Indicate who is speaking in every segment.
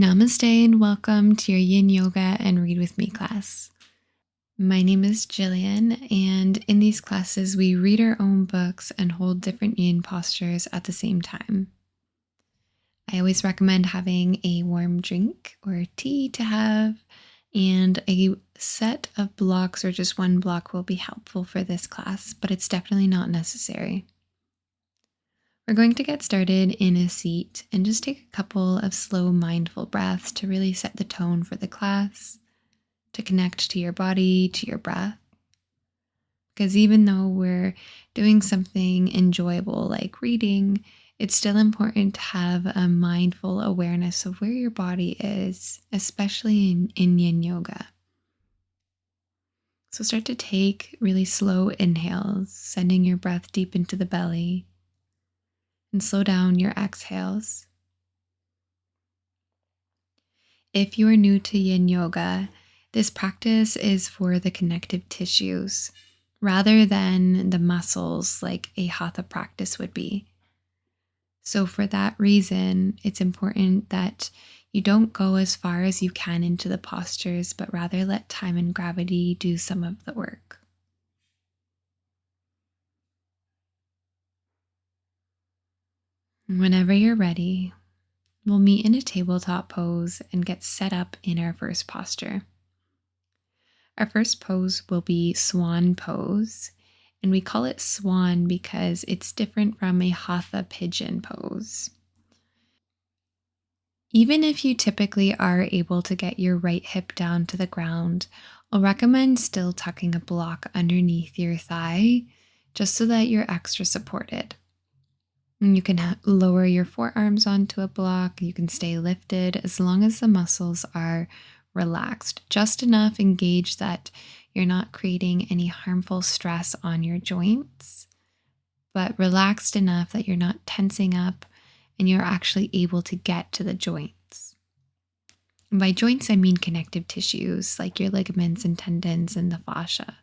Speaker 1: Namaste and welcome to your Yin Yoga and Read With Me class. My name is Jillian, and in these classes, we read our own books and hold different yin postures at the same time. I always recommend having a warm drink or tea to have, and a set of blocks or just one block will be helpful for this class, but it's definitely not necessary. We're going to get started in a seat and just take a couple of slow, mindful breaths to really set the tone for the class, to connect to your body, to your breath. Because even though we're doing something enjoyable like reading, it's still important to have a mindful awareness of where your body is, especially in Yin Yoga. So start to take really slow inhales, sending your breath deep into the belly, and slow down your exhales. If you are new to Yin Yoga, this practice is for the connective tissues rather than the muscles like a hatha practice would be. So for that reason, it's important that you don't go as far as you can into the postures, but rather let time and gravity do some of the work. Whenever you're ready, we'll meet in a tabletop pose and get set up in our first posture. Our first pose will be Swan pose, and we call it Swan because it's different from a Hatha pigeon pose. Even if you typically are able to get your right hip down to the ground, I'll recommend still tucking a block underneath your thigh just so that you're extra supported. And you can lower your forearms onto a block. You can stay lifted as long as the muscles are relaxed, just enough engaged that you're not creating any harmful stress on your joints, but relaxed enough that you're not tensing up and you're actually able to get to the joints. And by joints, I mean connective tissues like your ligaments and tendons and the fascia.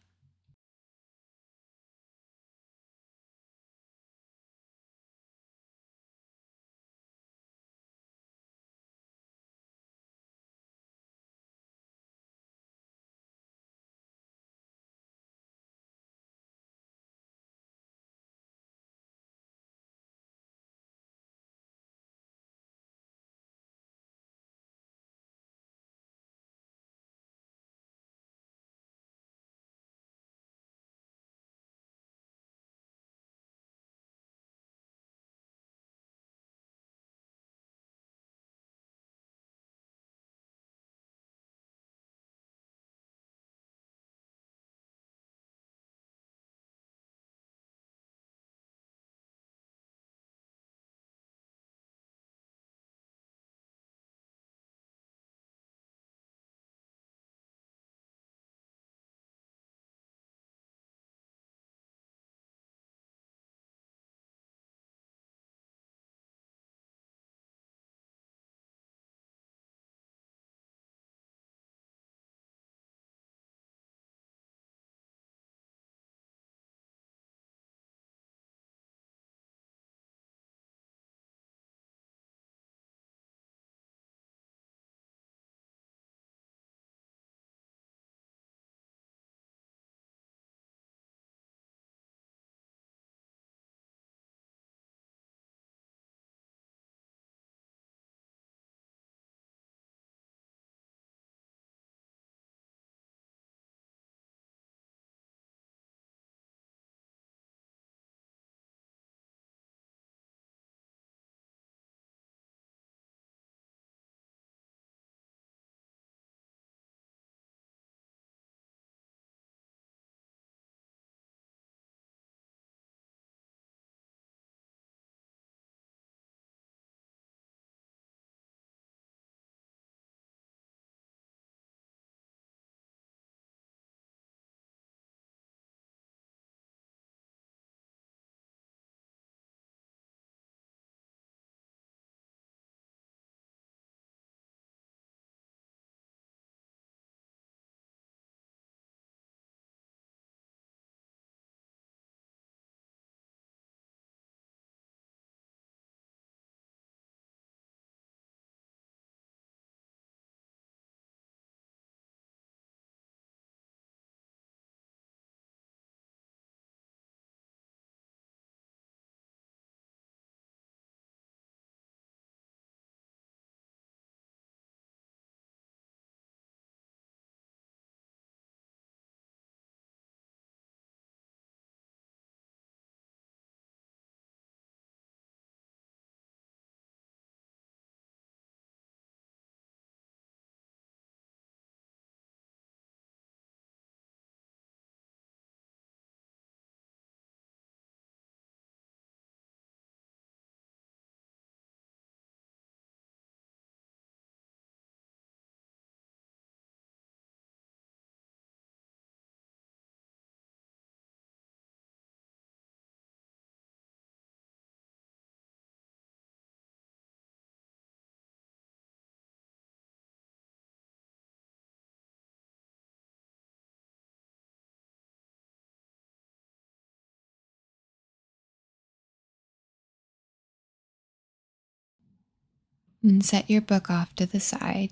Speaker 1: And set your book off to the side.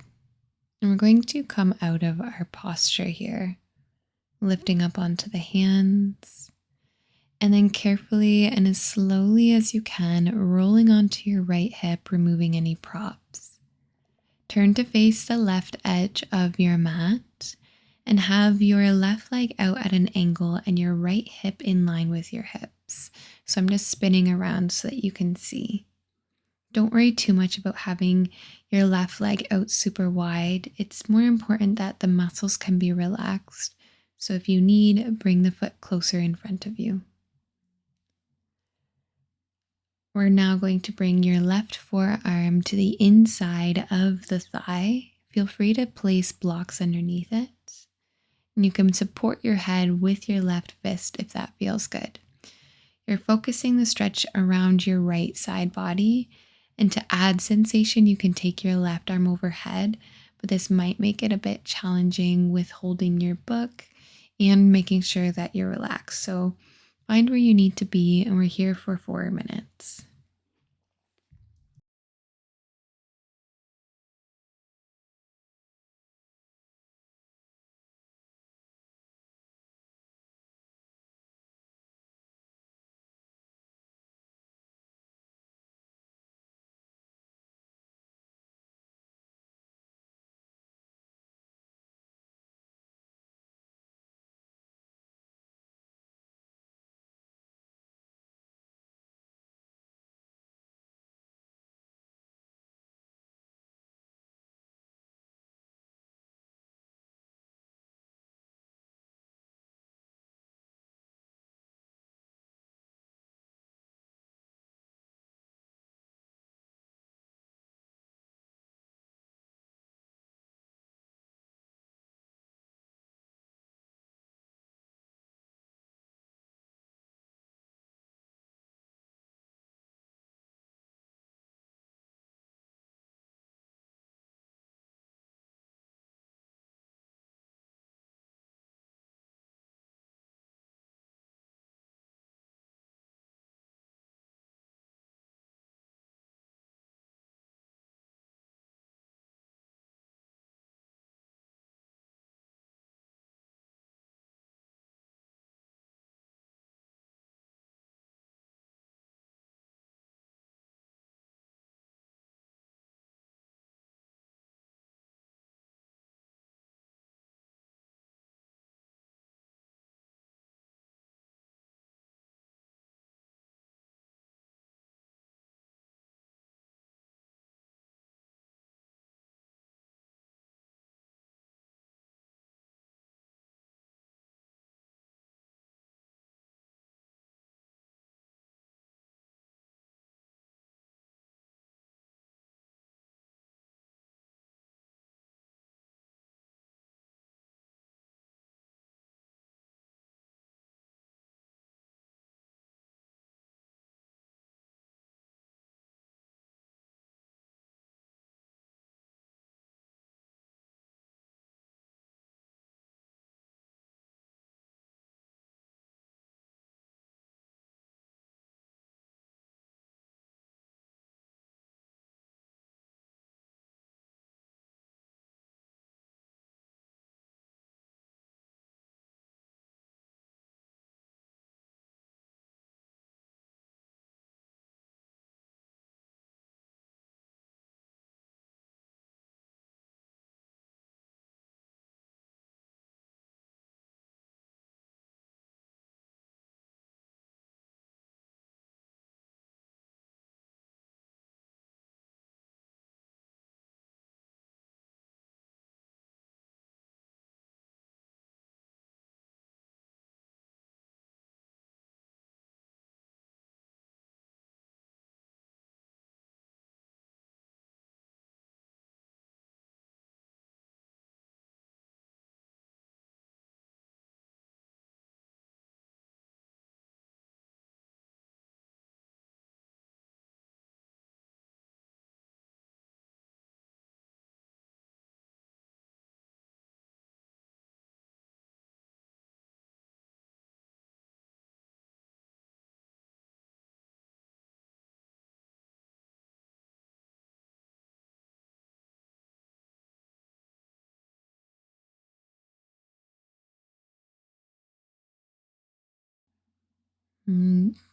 Speaker 1: And we're going to come out of our posture here, lifting up onto the hands, and then carefully and as slowly as you can, rolling onto your right hip, removing any props. Turn to face the left edge of your mat and have your left leg out at an angle and your right hip in line with your hips. So I'm just spinning around so that you can see. Don't worry too much about having your left leg out super wide. It's more important that the muscles can be relaxed. So if you need, bring the foot closer in front of you. We're now going to bring your left forearm to the inside of the thigh. Feel free to place blocks underneath it. And you can support your head with your left fist if that feels good. You're focusing the stretch around your right side body. And to add sensation, you can take your left arm overhead, but this might make it a bit challenging with holding your book and making sure that you're relaxed. So find where you need to be, and we're here for 4 minutes.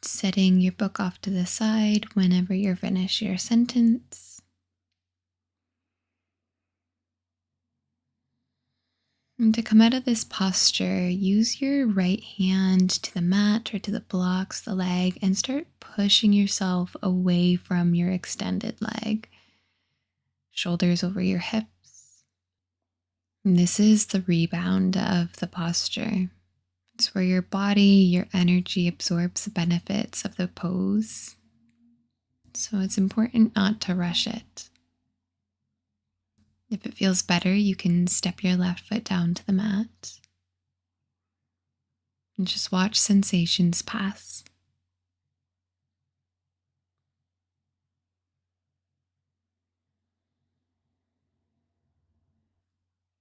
Speaker 1: Setting your book off to the side whenever you're finished your sentence. And to come out of this posture, use your right hand to the mat or to the blocks, the leg, and start pushing yourself away from your extended leg. Shoulders over your hips. And this is the rebound of the posture. It's where your body, your energy absorbs the benefits of the pose. So it's important not to rush it. If it feels better, you can step your left foot down to the mat and just watch sensations pass.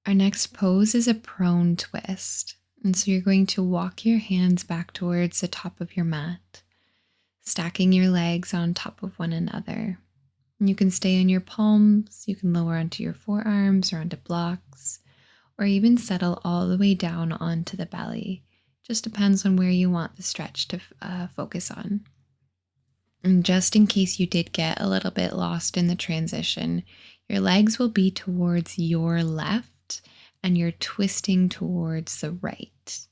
Speaker 1: Our next pose is a prone twist. And so you're going to walk your hands back towards the top of your mat, stacking your legs on top of one another. And you can stay on your palms, you can lower onto your forearms or onto blocks, or even settle all the way down onto the belly. Just depends on where you want the stretch to focus on. And just in case you did get a little bit lost in the transition, your legs will be towards your left and you're twisting towards the right.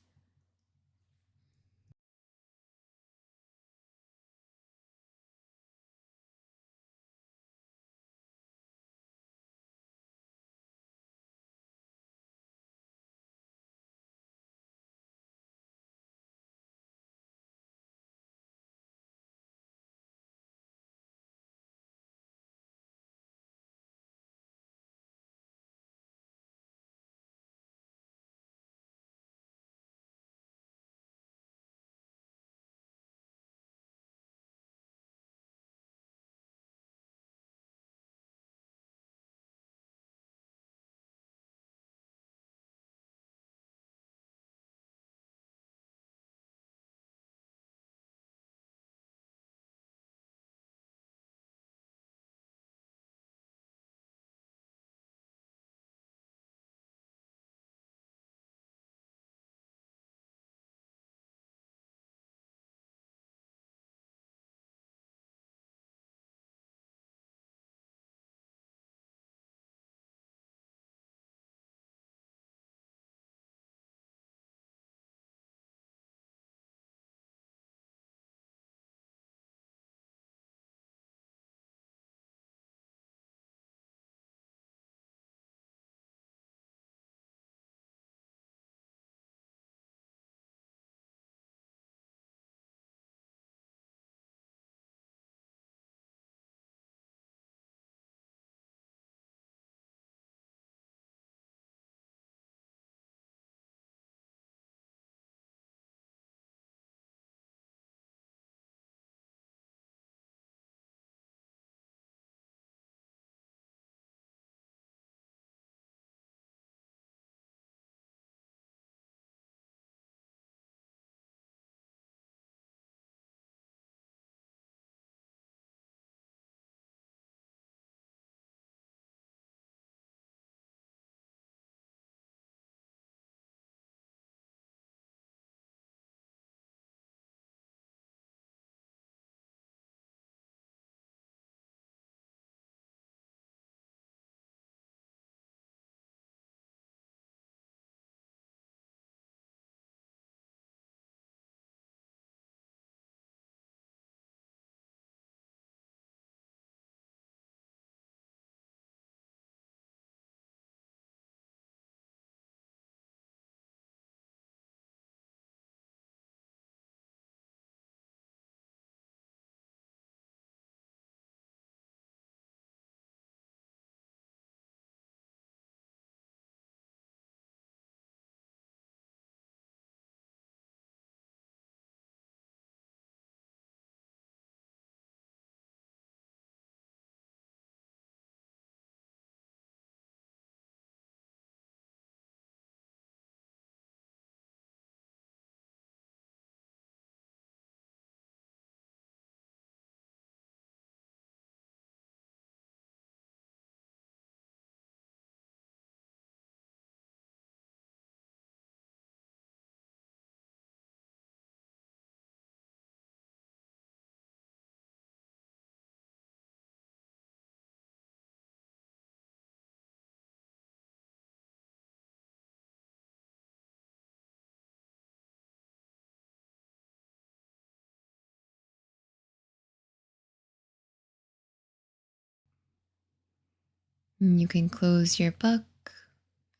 Speaker 1: And you can close your book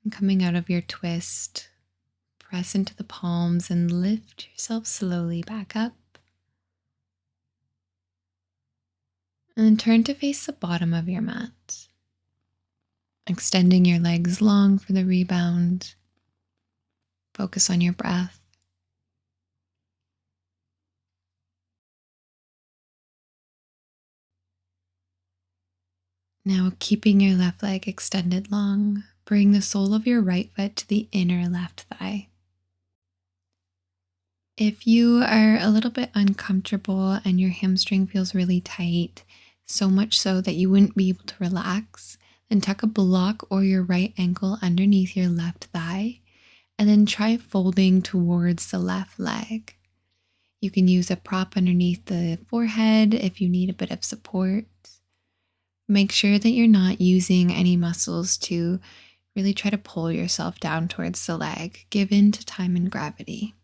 Speaker 1: and coming out of your twist, press into the palms and lift yourself slowly back up. And then turn to face the bottom of your mat, extending your legs long for the rebound. Focus on your breath. Now, keeping your left leg extended long, bring the sole of your right foot to the inner left thigh. If you are a little bit uncomfortable and your hamstring feels really tight, so much so that you wouldn't be able to relax, then tuck a block or your right ankle underneath your left thigh, and then try folding towards the left leg. You can use a prop underneath the forehead if you need a bit of support. Make sure that you're not using any muscles to really try to pull yourself down towards the leg. Give in to time and gravity.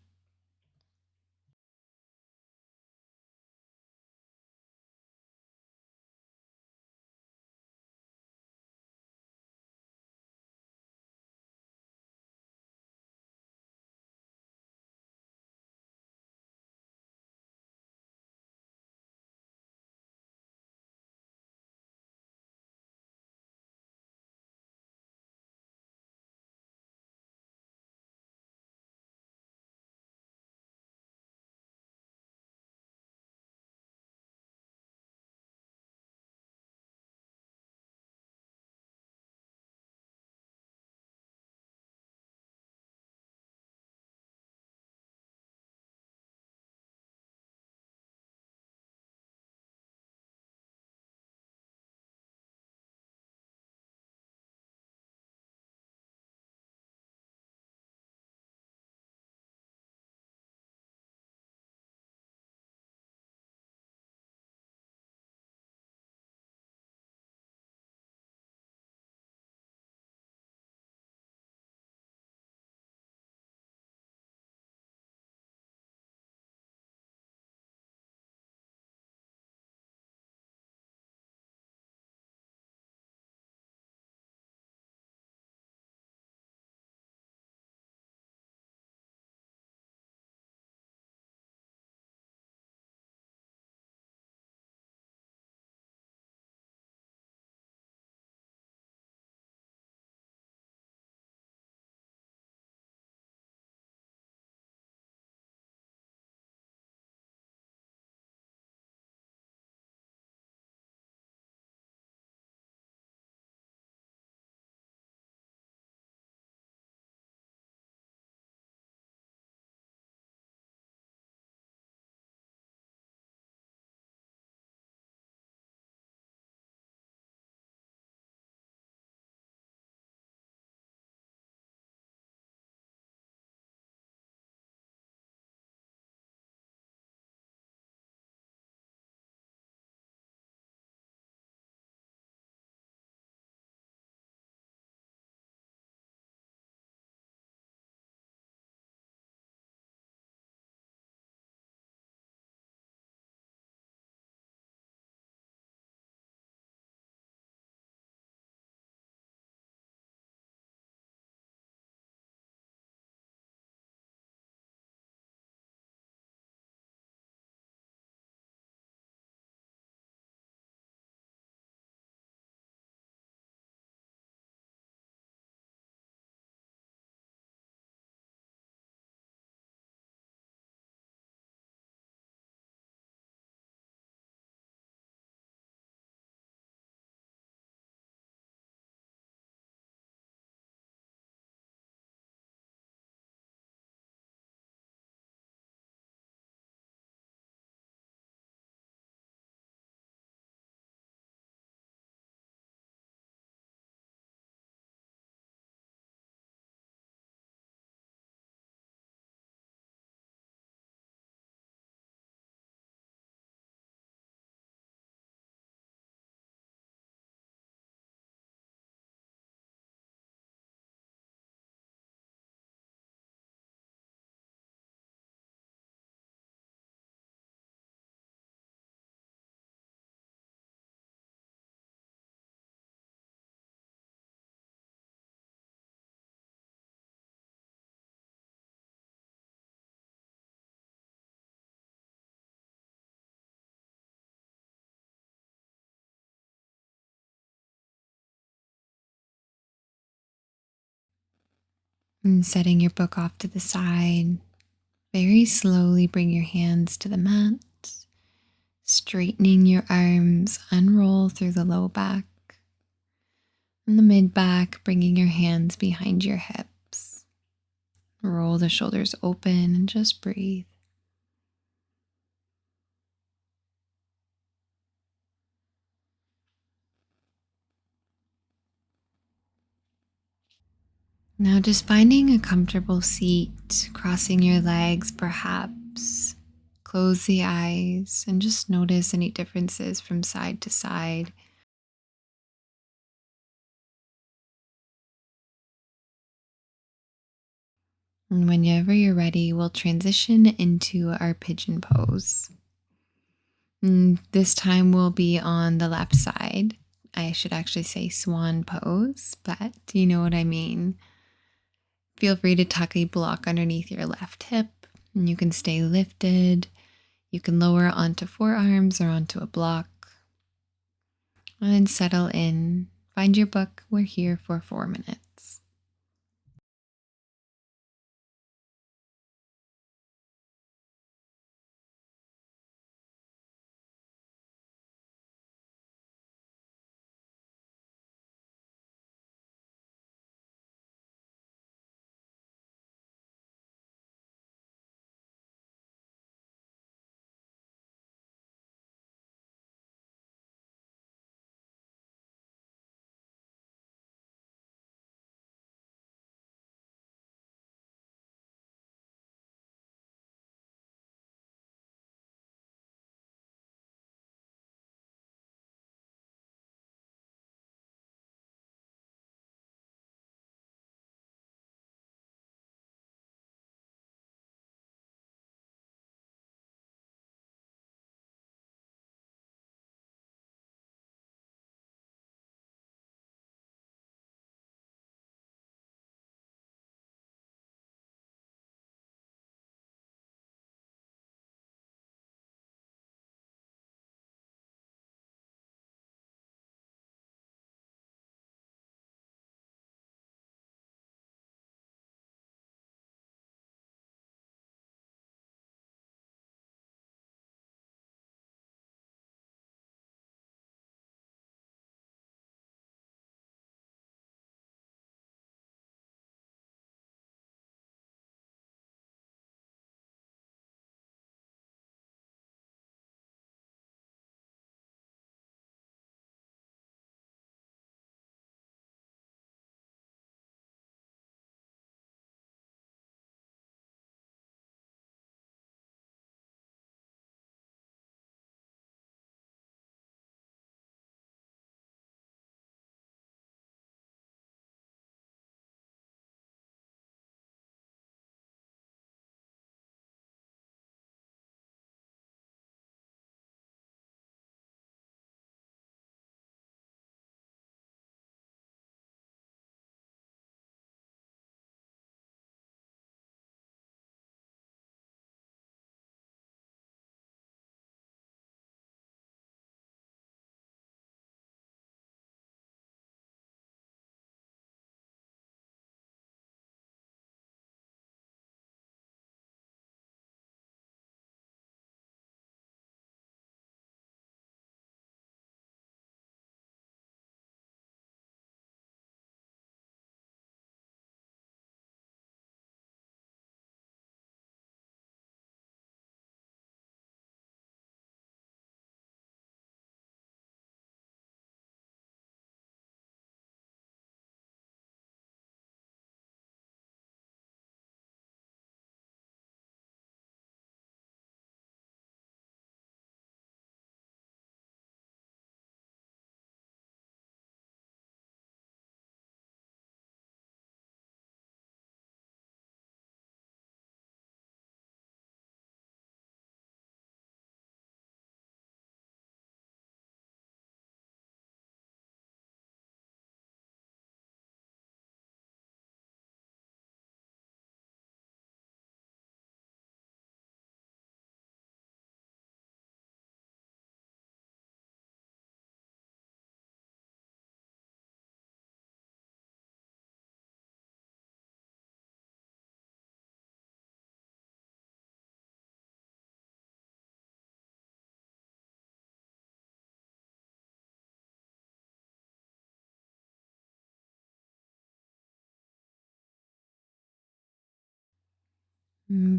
Speaker 1: And setting your book off to the side, very slowly bring your hands to the mat, straightening your arms, unroll through the low back and the mid back, bringing your hands behind your hips. Roll the shoulders open and just breathe. Now, just finding a comfortable seat, crossing your legs perhaps. Close the eyes and just notice any differences from side to side. And whenever you're ready, we'll transition into our pigeon pose. And this time we'll be on the left side. I should actually say swan pose, but you know what I mean. Feel free to tuck a block underneath your left hip, and you can stay lifted. You can lower onto forearms or onto a block. And then settle in. Find your book. We're here for 4 minutes.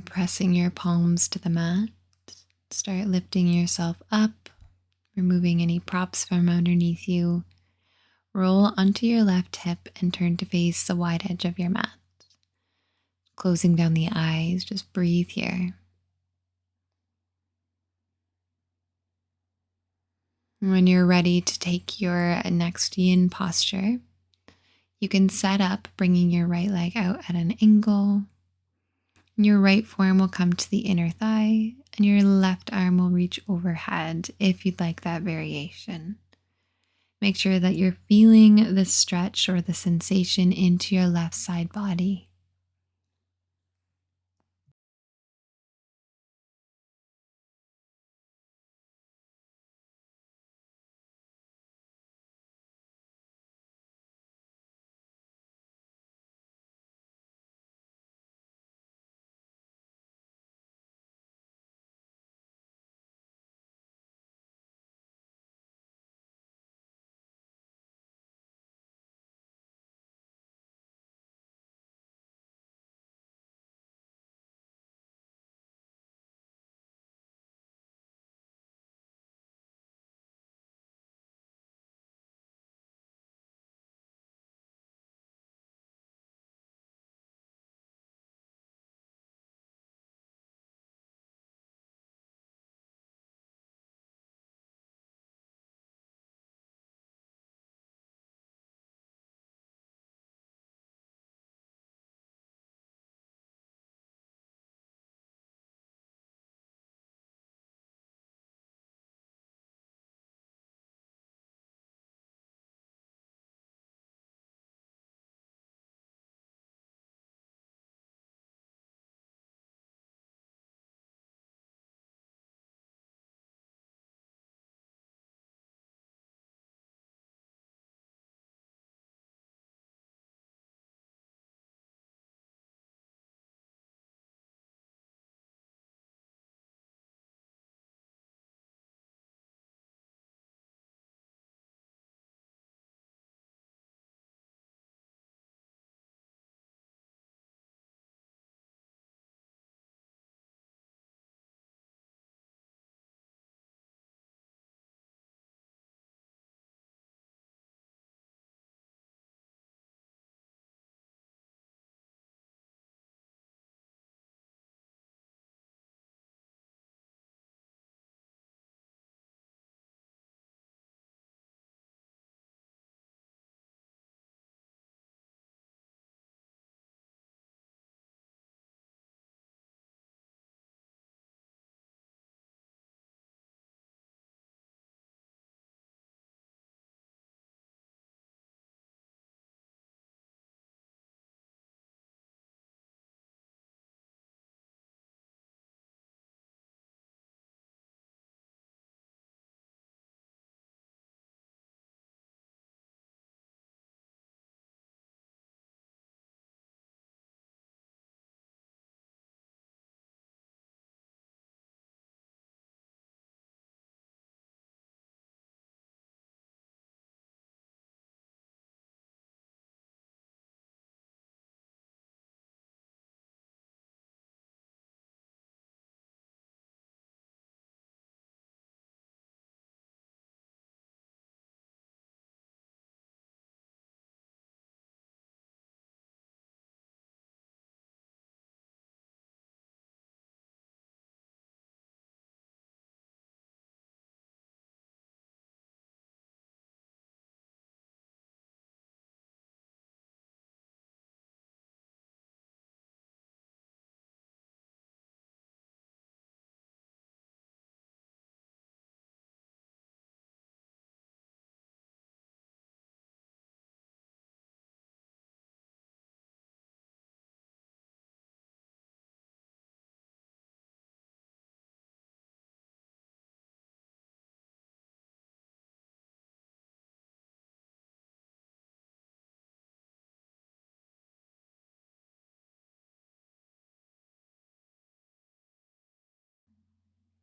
Speaker 1: Pressing your palms to the mat. Start lifting yourself up, removing any props from underneath you. Roll onto your left hip and turn to face the wide edge of your mat. Closing down the eyes, just breathe here. When you're ready to take your next yin posture, you can set up, bringing your right leg out at an angle. Your right forearm will come to the inner thigh, and your left arm will reach overhead if you'd like that variation. Make sure that you're feeling the stretch or the sensation into your left side body.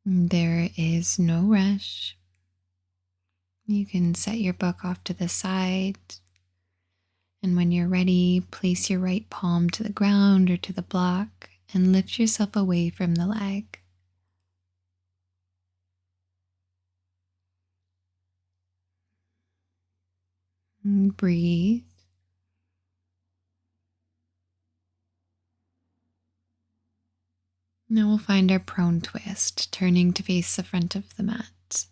Speaker 1: There is no rush. You can set your book off to the side, and when you're ready, place your right palm to the ground or to the block and lift yourself away from the leg. And breathe. Now we'll find our prone twist, turning to face the front of the mat,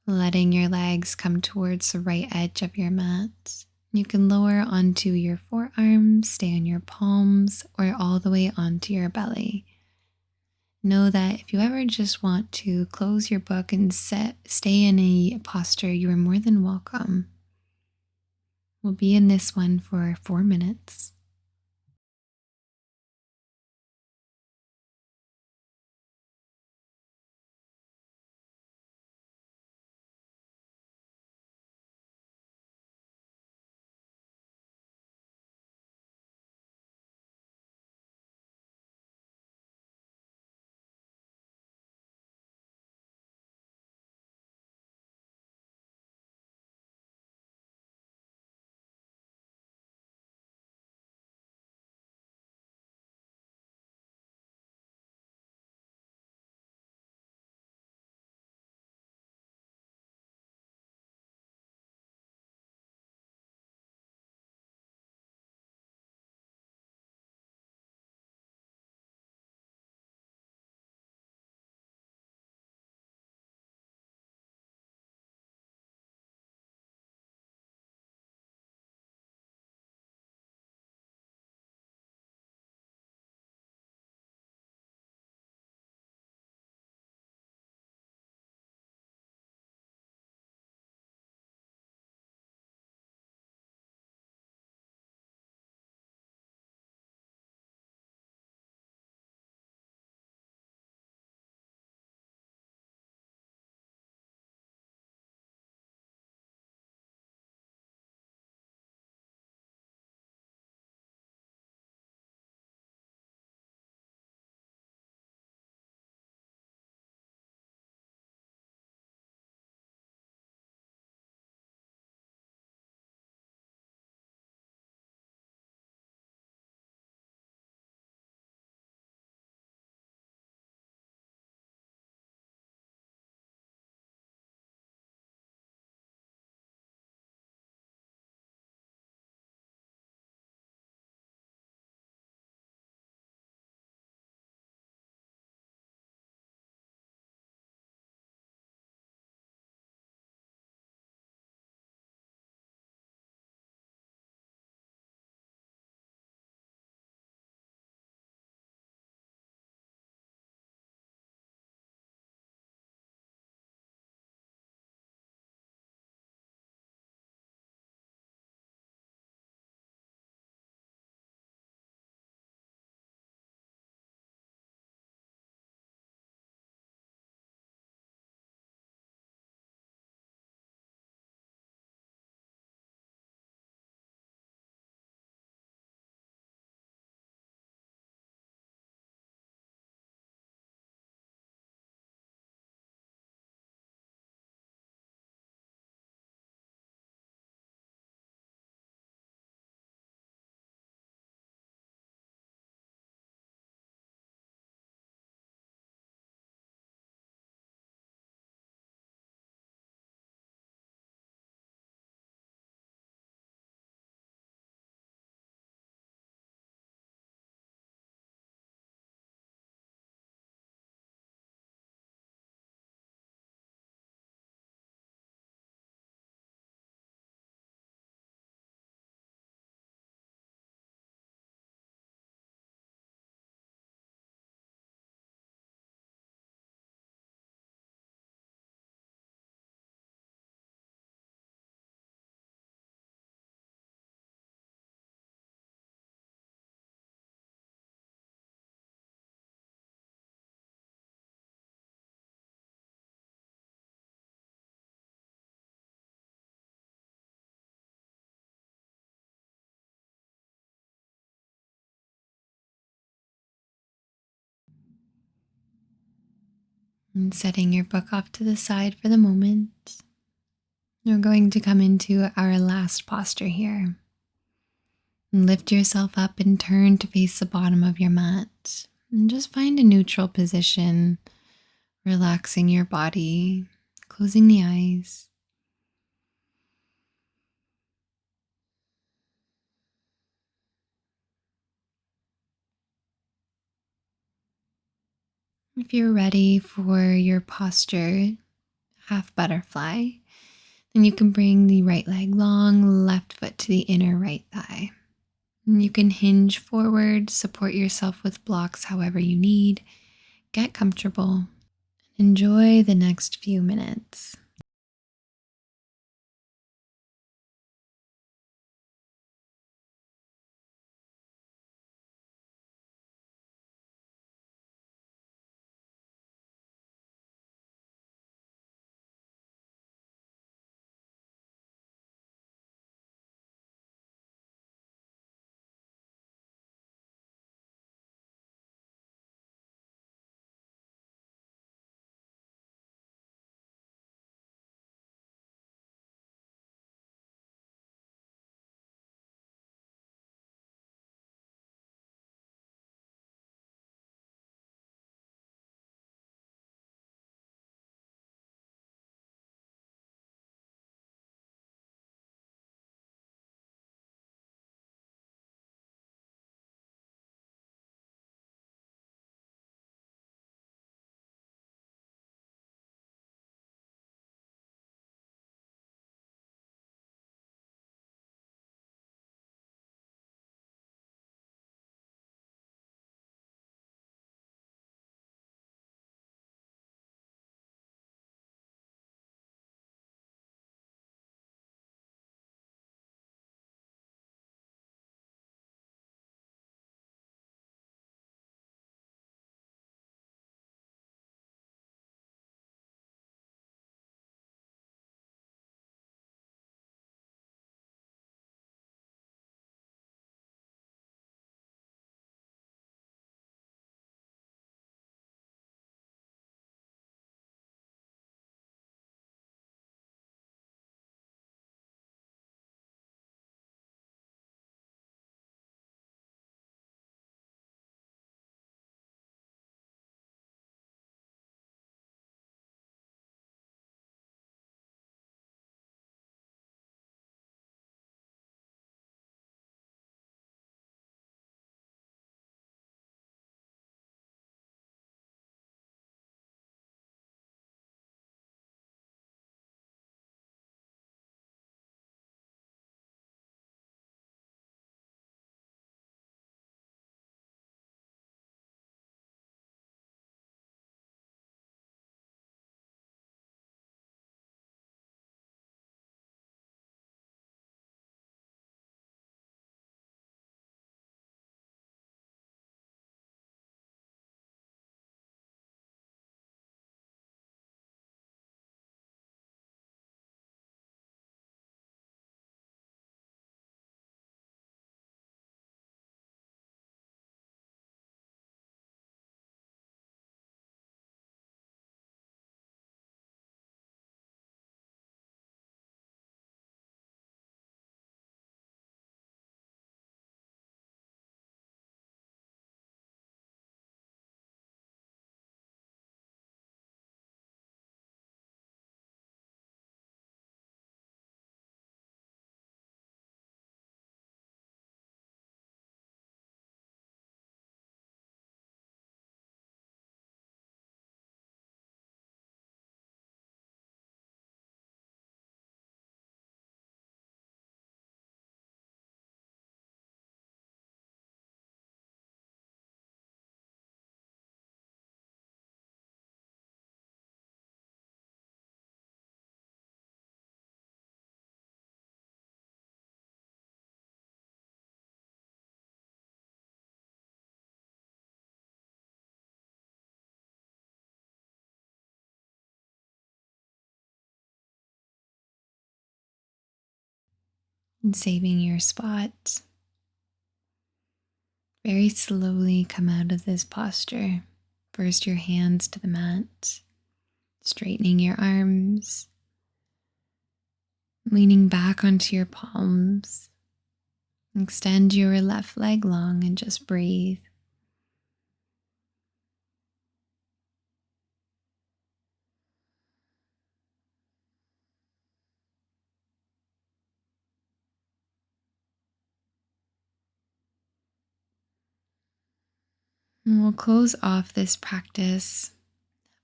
Speaker 1: letting your legs come towards the right edge of your mat. You can lower onto your forearms, stay on your palms, or all the way onto your belly. Know that if you ever just want to close your book and stay in a posture, you are more than welcome. We'll be in this one for 4 minutes. And setting your book off to the side for the moment. We're going to come into our last posture here. And lift yourself up and turn to face the bottom of your mat. And just find a neutral position, relaxing your body, closing the eyes. If you're ready for your posture, half butterfly, then you can bring the right leg long, left foot to the inner right thigh. And you can hinge forward, support yourself with blocks however you need. Get comfortable. Enjoy the next few minutes. And saving your spot. Very slowly come out of this posture. First, your hands to the mat, straightening your arms, leaning back onto your palms. Extend your left leg long and just breathe. And we'll close off this practice.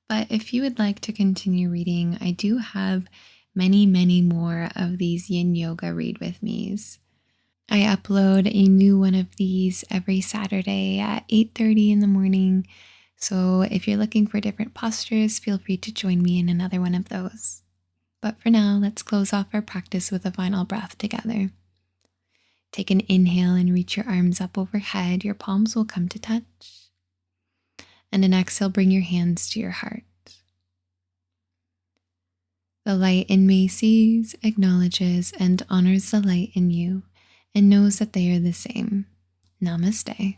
Speaker 1: But if you would like to continue reading, I do have many, many more of these Yin Yoga read with me's. I upload a new one of these every Saturday at 8:30 in the morning. So if you're looking for different postures, feel free to join me in another one of those. But for now, let's close off our practice with a final breath together. Take an inhale and reach your arms up overhead. Your palms will come to touch. And an exhale, bring your hands to your heart. The light in me sees, acknowledges, and honors the light in you and knows that they are the same. Namaste.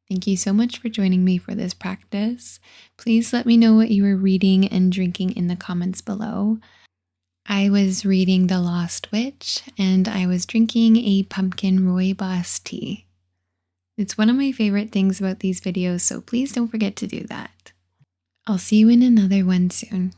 Speaker 1: Thank you so much for joining me for this practice. Please let me know what you are reading and drinking in the comments below. I was reading The Lost Witch and I was drinking a pumpkin rooibos tea. It's one of my favorite things about these videos, so please don't forget to do that. I'll see you in another one soon.